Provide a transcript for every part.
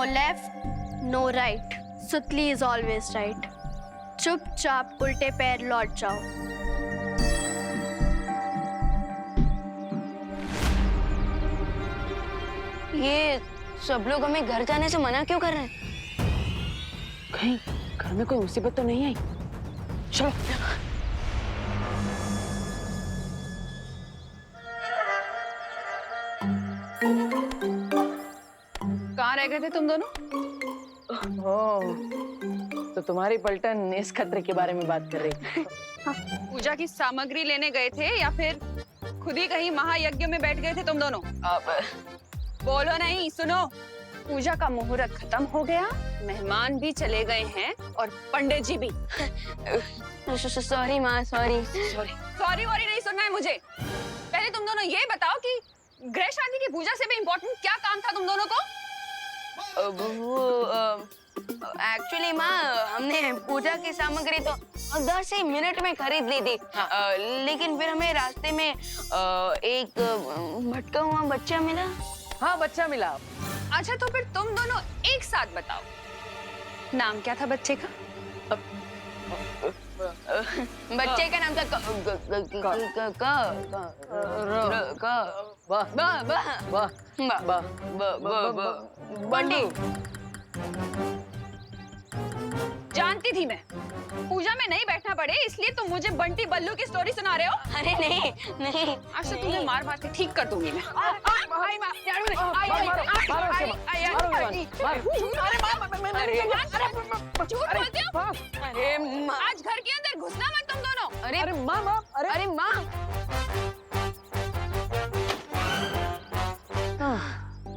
No left no right, सुतली is always right. चुपचाप उल्टे पैर लौट जाओ। ये सब लोग हमें घर जाने से मना क्यों कर रहे हैं? कहीं घर में कोई मुसीबत तो नहीं आई? चलो। कहाँ रह गए थे तुम दोनों? ओह, तो तुम्हारी पलटन इस खतरे के बारे में बात कर रही थी। पूजा की सामग्री लेने गए थे या फिर खुद ही कहीं महायज्ञ में बैठ गए थे तुम दोनों? बोलो नहीं, सुनो। पूजा का मुहूर्त खत्म हो गया, मेहमान भी चले गए हैं और पंडित जी भी। सॉरी माँ, सॉरी। सॉरी वॉरी नहीं सुनना है मुझे। पहले तुम दोनों ये बताओ कि ग्रह शांति की पूजा से भी इम्पोर्टेंट क्या काम था तुम दोनों को? एक्चुअली माँ, हमने पूजा की सामग्री तो 10 ही मिनट में खरीद ली थी। लेकिन फिर हमें रास्ते में एक भटका हुआ बच्चा मिला। हाँ, बच्चा मिला। अच्छा, तो फिर तुम दोनों एक साथ बताओ, नाम क्या था बच्चे का? बच्चे का नाम था बंटी। जानती थी मैं पूजा में नहीं बैठना पड़े, इसलिए तुम मुझे बंटी बल्लू की स्टोरी सुना रहे हो। अरे नहीं नहीं, आज तो तुम्हें मार मार के ठीक कर दूंगी मैं। आज घर के अंदर घुसना मत तुम दोनों। अरे माँ, अरे माँ,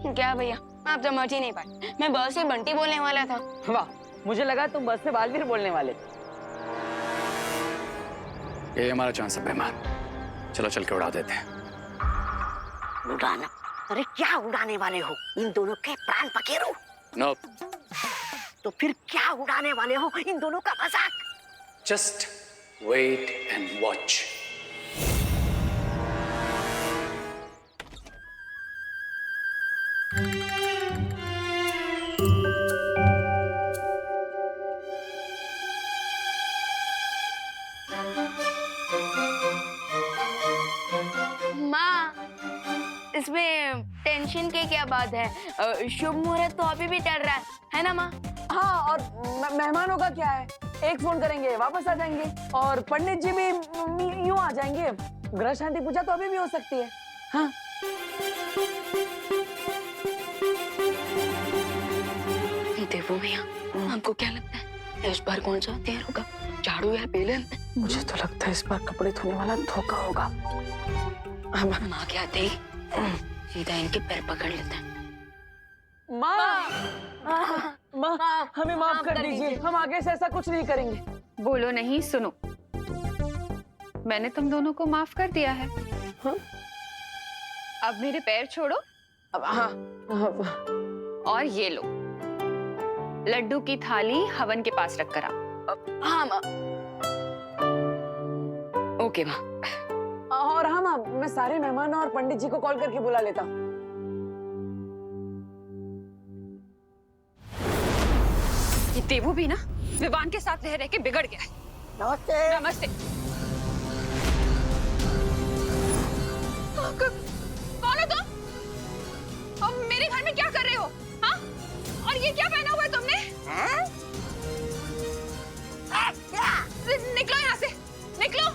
क्या भैया, आप समझ ही नहीं पाए। मैं बस से बंटी बोलने वाला था। वाह, मुझे लगा तुम बस से बालवीर बोलने वाले। ये हमारा चांस है मेहमान, चलो चल के उड़ा देते हैं। उड़ाना? अरे क्या उड़ाने वाले हो? इन दोनों के प्राण पखेरु? नो। तो फिर क्या उड़ाने वाले हो? इन दोनों का मजाक? Just wait and watch. इसमें टेंशन की क्या बात है? शुभ मुहूर्त तो अभी भी चल रहा है ना माँ? हाँ, और मेहमानों का क्या है? एक फोन करेंगे, वापस आ जाएंगे, और पंडित जी भी यूं आ जाएंगे। ग्रह शांति पूजा तो अभी भी हो सकती है। हाँ। देवो भैया, आपको क्या लगता है इस बार कौन सा हथियार होगा, झाड़ू या बेलन? मुझे तो लगता है इस बार कपड़े धोने वाला धोखा होगा। माँ क्या थे, सीधा इनके पैर पकड़ लेते हैं। माँ, हमें माफ कर दीजिए, हम आगे से ऐसा कुछ नहीं करेंगे। बोलो नहीं, सुनो। मैंने तुम दोनों को माफ कर दिया है। हाँ? अब मेरे पैर छोड़ो। अब हाँ। और ये लो, लड्डू की थाली हवन के पास रख कर आओ। हाँ माँ। ओके माँ। और हाँ माँ, मैं सारे मेहमानों और पंडित जी को कॉल करके बुला लेता हूँ। ये देवू भी ना विवान के साथ रह रह के बिगड़ गया है। नमस्ते। नमस्ते। कौन हो तुम? अब मेरे घर में क्या कर रहे हो? हाँ? और ये क्या पहना हुआ है तुमने? निकलो यहाँ से, निकलो।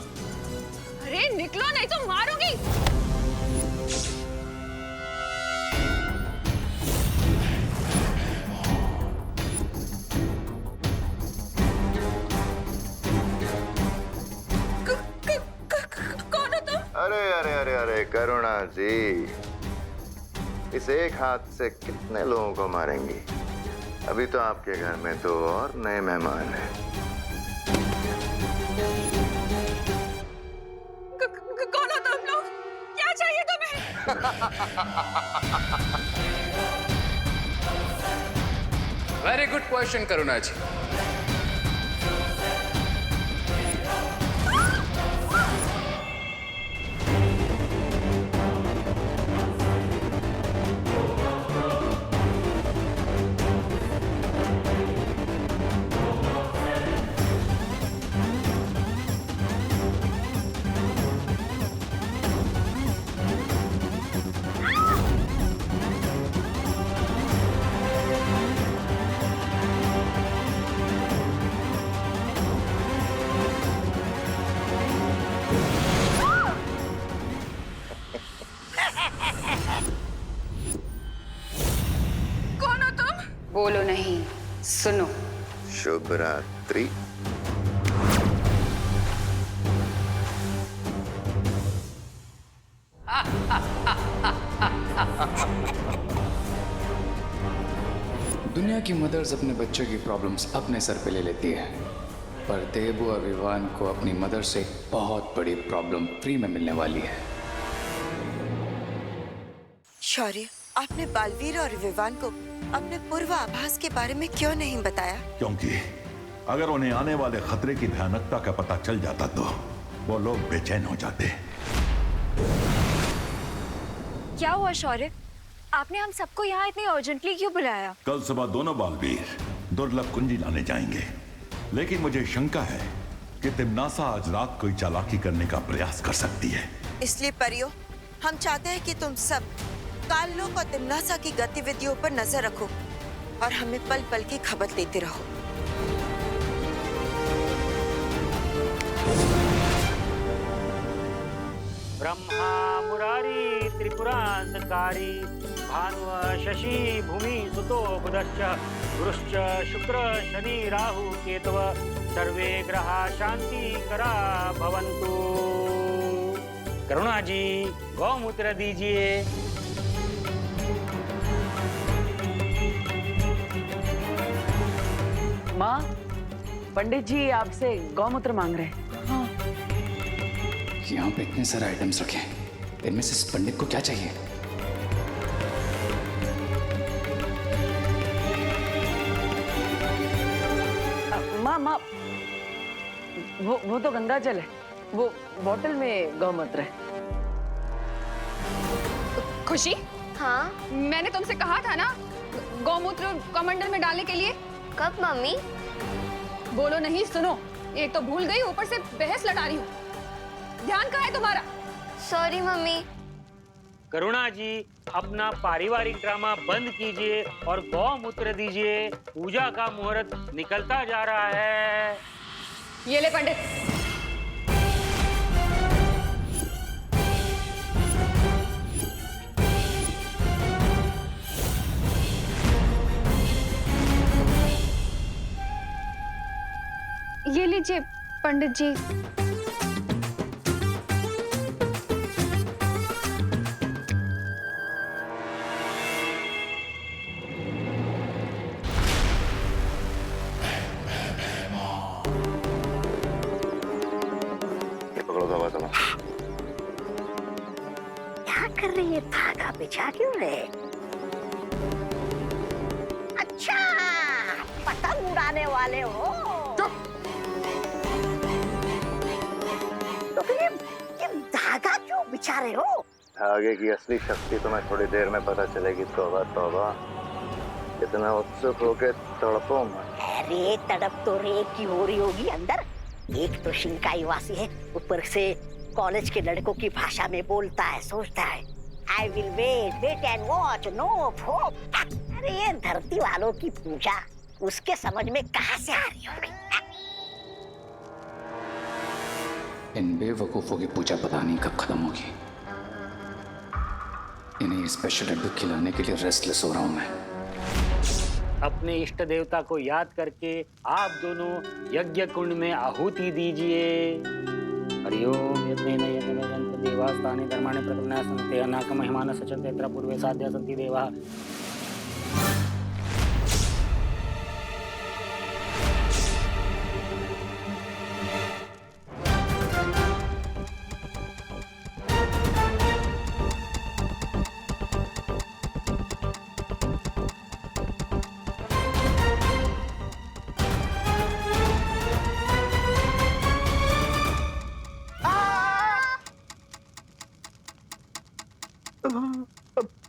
अरे निकलो नहीं तो मारूंगी। कौन हो तुम? अरे अरे अरे अरे करुणा जी, इस एक हाथ से कितने लोगों को मारेंगी? अभी तो आपके घर में 2 और नए मेहमान हैं। कौन हो तुम लोग? क्या चाहिए तुम्हें? वेरी गुड क्वेश्चन करुणा जी। कौन हो तुम? बोलो नहीं, सुनो। शुभ रात्रि। दुनिया की मदर्स अपने बच्चों की प्रॉब्लम्स अपने सर पे ले लेती है, पर देबू और विवान को अपनी मदर से एक बहुत बड़ी प्रॉब्लम फ्री में मिलने वाली है। शौर्य, आपने बालवीर और विवान को अपने पूर्वाभास के बारे में क्यों नहीं बताया? क्योंकि अगर उन्हें आने वाले खतरे की भयानकता का पता चल जाता तो वो लोग बेचैन हो जाते। क्या हुआ शौर्य? आपने हम सबको यहाँ इतनी अर्जेंटली क्यों बुलाया? कल सुबह दोनों बालवीर दुर्लभ कुंजी लाने जाएंगे, लेकिन मुझे शंका है कि तिम्नासा आज रात कोई चालाकी करने का प्रयास कर सकती है। इसलिए परियो, हम चाहते हैं कि तुम सब काललोक और तिम्नासा की गतिविधियों पर नजर रखो और हमें पल पल की खबर देते रहो। ब्रह्मा मुरारी त्रिपुरांतकारी भानुः शशि भूमि सुतो बुधश्च गुरुश्च शुक्र शनि राहु केतव सर्वे ग्रहा शांतिकरा भवन्तु। करुणा जी, गौमूत्र दीजिए। माँ, पंडित जी आपसे गौमूत्र मांग रहे हैं। यहाँ पे इतने सारे आइटम्स रखे हैं, इनमें से इस पंडित को क्या चाहिए? माँ, वो तो गंगा जल है, वो बोतल में गौमूत्र है। खुशी, हाँ मैंने तुमसे कहा था ना गौमूत्र कमंडल में डालने के लिए। कब मम्मी? बोलो नहीं, सुनो। एक तो भूल गई, ऊपर से बहस लड़ा रही हूँ। ध्यान कहाँ है तुम्हारा? Sorry mummy. करुणा जी, अपना पारिवारिक ड्रामा बंद कीजिए और गौमूत्र दीजिए। पूजा का मुहूर्त निकलता जा रहा है। ये ले पंडित। ये लीजिए पंडित जी। क्या कर रही है? धागा बिछा क्यों रहे? अच्छा, पतंग उड़ाने वाले हो? तो फिर ये धागा क्यों बिछा रहे हो? धागे की असली शक्ति तुम्हें थोड़ी देर में पता चलेगी। तौबा तौबा, इतना उत्सुक होके तड़पो मत। अरे तड़प तो रे की हो रही होगी अंदर। एक तो शिंकाई वासी है, ऊपर से कॉलेज के लड़कों की भाषा में बोलता है, सोचता है I will wait and watch, no hope। अरे ये धरती वालों की पूजा उसके समझ में कहाँ से आ रही होगी? इन बेवकूफों की पूजा पता नहीं कब खत्म होगी। इन्हें स्पेशल लड्डू खिलाने के लिए रेस्टलेस हो रहा हूं मैं। अपने इष्ट देवता को याद करके आप दोनों यज्ञ कुंड में आहुति दीजिए। हरिओम यज्ञेन यज्ञमेजन्त देवास्तानि धर्माणि प्रथमया सन्ति अनाक महिमान सचन्ते यत्र पूर्वे साध्या सन्ति देवाः।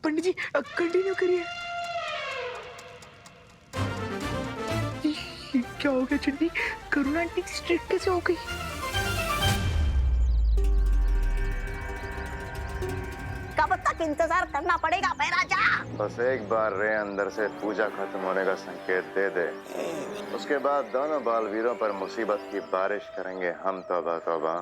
पंडित जी कंटिन्यू करिए। क्या हो गया चंडी? करुणा आंटी स्ट्रिक्ट कैसे हो गई? कब तक इंतजार करना पड़ेगा महाराजा? बस एक बार रे अंदर से पूजा खत्म होने का संकेत दे दे, उसके बाद दोनों बालवीरों पर मुसीबत की बारिश करेंगे हम। तौबा तौबा।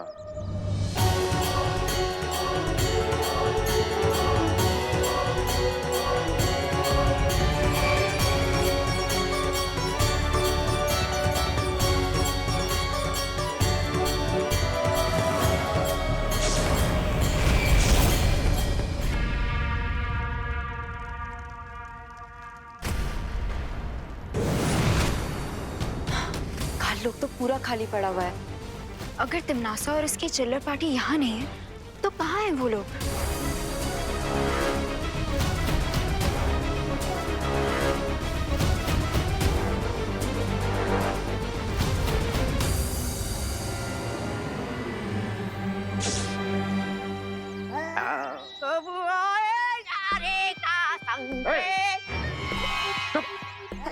लोग तो पूरा खाली पड़ा हुआ है। अगर तिमनासा और इसकी चिल्लर पार्टी यहाँ नहीं है तो कहाँ है वो लोग?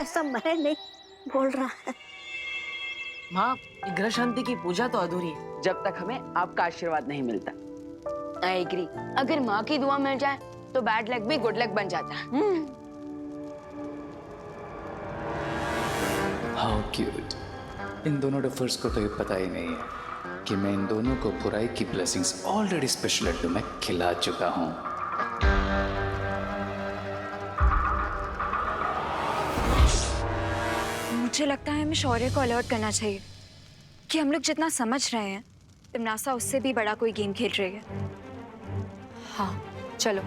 ऐसा मैं नहीं बोल रहा है। माँ, ग्रह शांति की पूजा तो अधूरी है जब तक हमें आपका आशीर्वाद नहीं मिलता। I agree. अगर माँ की दुआ मिल जाए तो बैड लक भी गुड लक बन जाता है। How cute. इन दोनों डफर्स को तो ये पता ही नहीं है कि मैं इन दोनों को बुराई की ब्लेसिंग्स ऑलरेडी स्पेशल लड्डू में खिला चुका हूँ। मुझे लगता है हमें शौर्य को अलर्ट करना चाहिए कि हम लोग जितना समझ रहे हैं तिमनासा उससे भी बड़ा कोई गेम खेल रही है। हाँ चलो।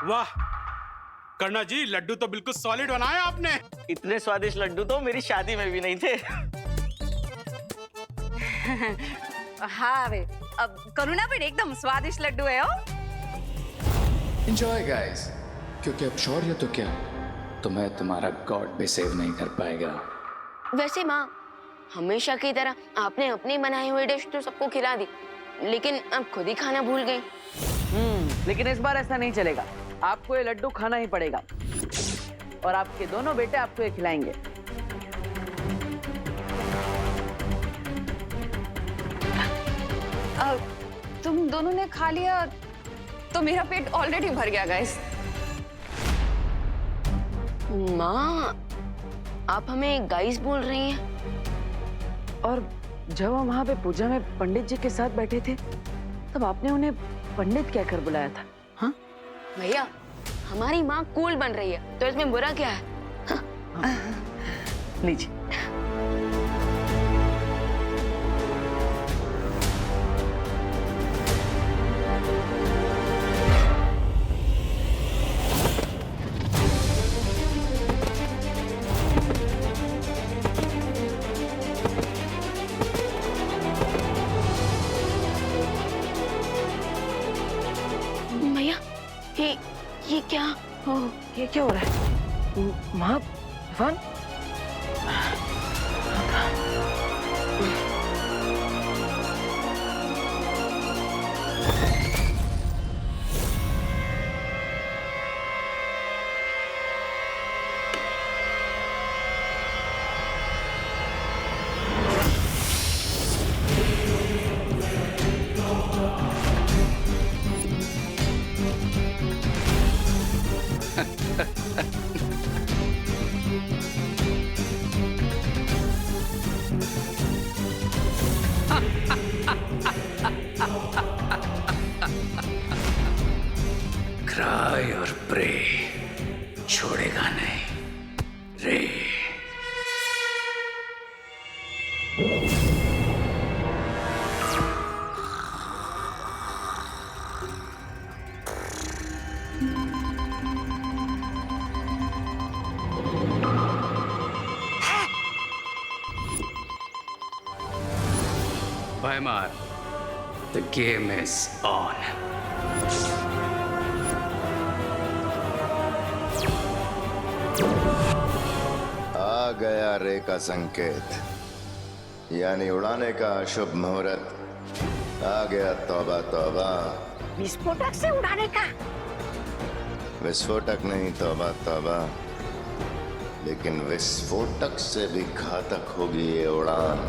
वाह कर्णा जी, लड्डू तो बिल्कुल सॉलिड बनाए आपने। इतने स्वादिष्ट लड्डू तो मेरी शादी में भी नहीं थे। हाँ वे, अब करुणा भी एकदम स्वादिष्ट लड्डू है। ओ एंजॉय गाइस, क्योंकि अब शौर्य तो क्या, तुम्हें तुम्हारा गॉड भी सेव नहीं कर पाएगा। वैसे माँ, हमेशा की तरह आपने अपनी बनाई हुई डिश तो सबको खिला दी, लेकिन अब खुद ही खाना भूल गई। लेकिन इस बार ऐसा नहीं चलेगा। आपको ये लड्डू खाना ही पड़ेगा और आपके दोनों बेटे आपको ये खिलाएंगे। तुम दोनों ने खा लिया तो मेरा पेट ऑलरेडी भर गया गाइस। माँ, आप हमें गाइस बोल रही हैं? और जब हम वहाँ पे पूजा में पंडित जी के साथ बैठे थे तब आपने उन्हें पंडित कहकर बुलाया था। हाँ भैया, हमारी माँ कूल बन रही है तो इसमें बुरा क्या है? लीजिए। भैया, ये क्या? ये क्या हो रहा है? माँ, इरफान? क्राई और प्रे छोड़ेगा नहीं रे। Weimar, the game is on. आ गया रे का संकेत, यानी उड़ाने का शुभ मुहूर्त। आ गया तौबा तौबा। विस्फोटक से उड़ाने का? विस्फोटक नहीं, तौबा तौबा। लेकिन विस्फोटक से भी घातक होगी ये उड़ान।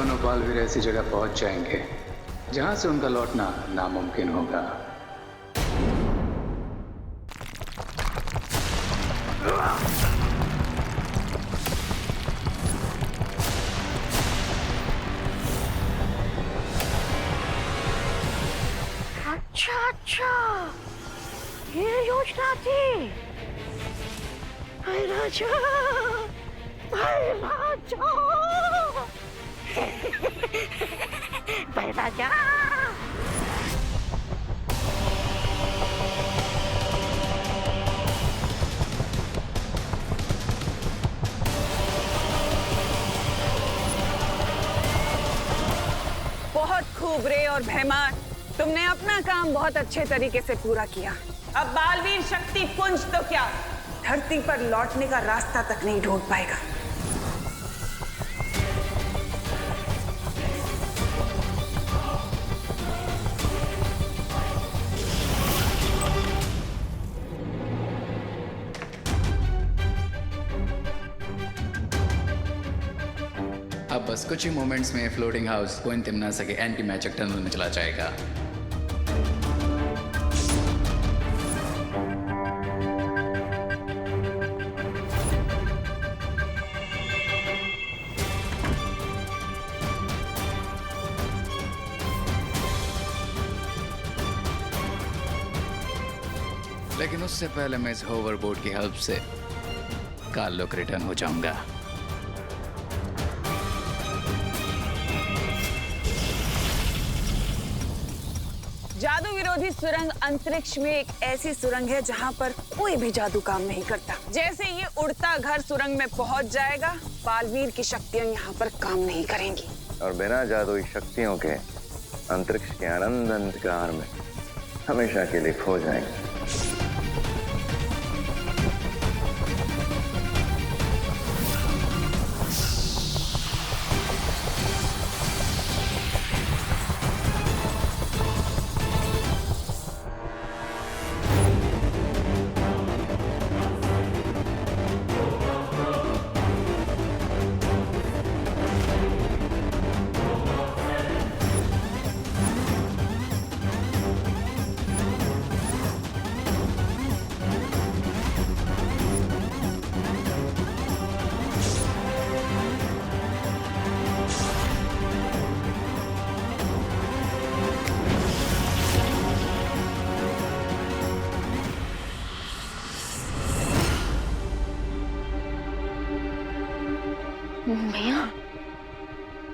दोनों बालवीर ऐसी जगह पहुंच जाएंगे जहां से उनका लौटना नामुमकिन होगा। अच्छा अच्छा, ये योजना थी। भाई राजा, भाई राजा, भाई राजा। बहुत खूब रे और भैमान, तुमने अपना काम बहुत अच्छे तरीके से पूरा किया। अब बालवीर शक्ति पुंज तो क्या, धरती पर लौटने का रास्ता तक नहीं ढूंढ पाएगा। अब बस कुछ ही मोमेंट्स में फ्लोटिंग हाउस कोइन तिम्नासा के एंटी मैजिक टनल में चला जाएगा। लेकिन उससे पहले मैं इस होवरबोर्ड की हेल्प से काल्लोक रिटर्न हो जाऊंगा। जादू विरोधी सुरंग अंतरिक्ष में एक ऐसी सुरंग है जहां पर कोई भी जादू काम नहीं करता। जैसे ये उड़ता घर सुरंग में पहुंच जाएगा, बालवीर की शक्तियां यहाँ पर काम नहीं करेंगी। और बिना जादुई शक्तियों के अंतरिक्ष के अनंत अंधकार में हमेशा के लिए खो जाएंगे। भैया,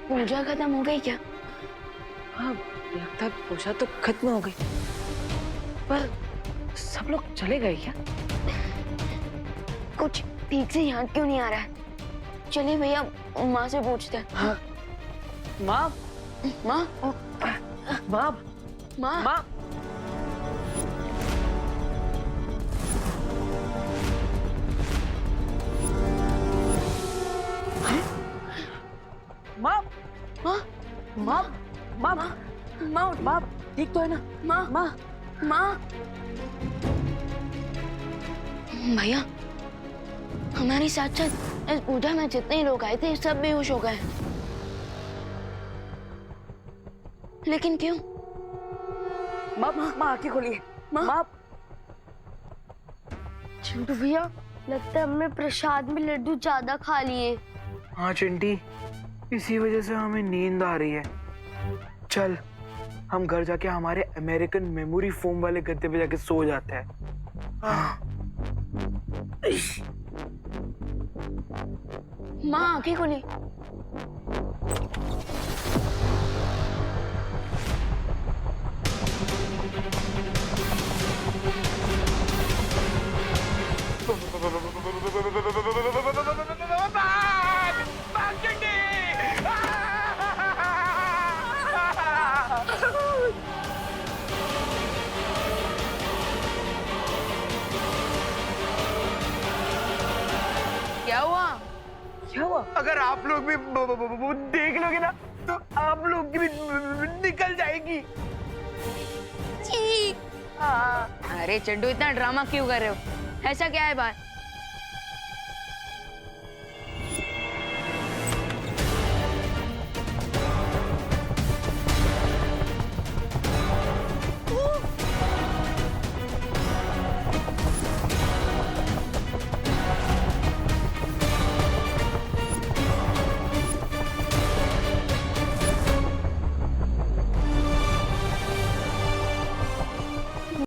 पूजा खत्म हो गई क्या? हाँ, लगता है पूजा तो खत्म हो गई, पर सब लोग चले गए क्या? कुछ ठीक से याद क्यों नहीं आ रहा है? चलिए भैया, माँ से पूछते हैं। हाँ। माँ, माँ, माँ, माँ, माँ। माँ, माँ, माँ, माँ, माँ, माँ, ठीक तो है ना? माँ, माँ, माँ। भैया, हमारे साथ साथ इस पूजा में जितने लोग आए थे सब बेहोश हो गए। लेकिन क्यों? माँ, माँ आंखें खोलिए। माँ, चिंटू भैया, लगता है हमने प्रसाद में लड्डू ज्यादा खा लिए। हाँ चिंटी, इसी वजह से हमें नींद आ रही है। चल, हम घर जाके हमारे अमेरिकन मेमोरी फोम वाले गद्दे पे जाके सो जाते हैं। माँ आंखें खोली। क्या हुआ? क्या हुआ? अगर आप लोग भी देख लोगे ना तो आप लोग की भी निकल जाएगी। अरे चड्डू, इतना ड्रामा क्यों कर रहे हो? ऐसा क्या है बात?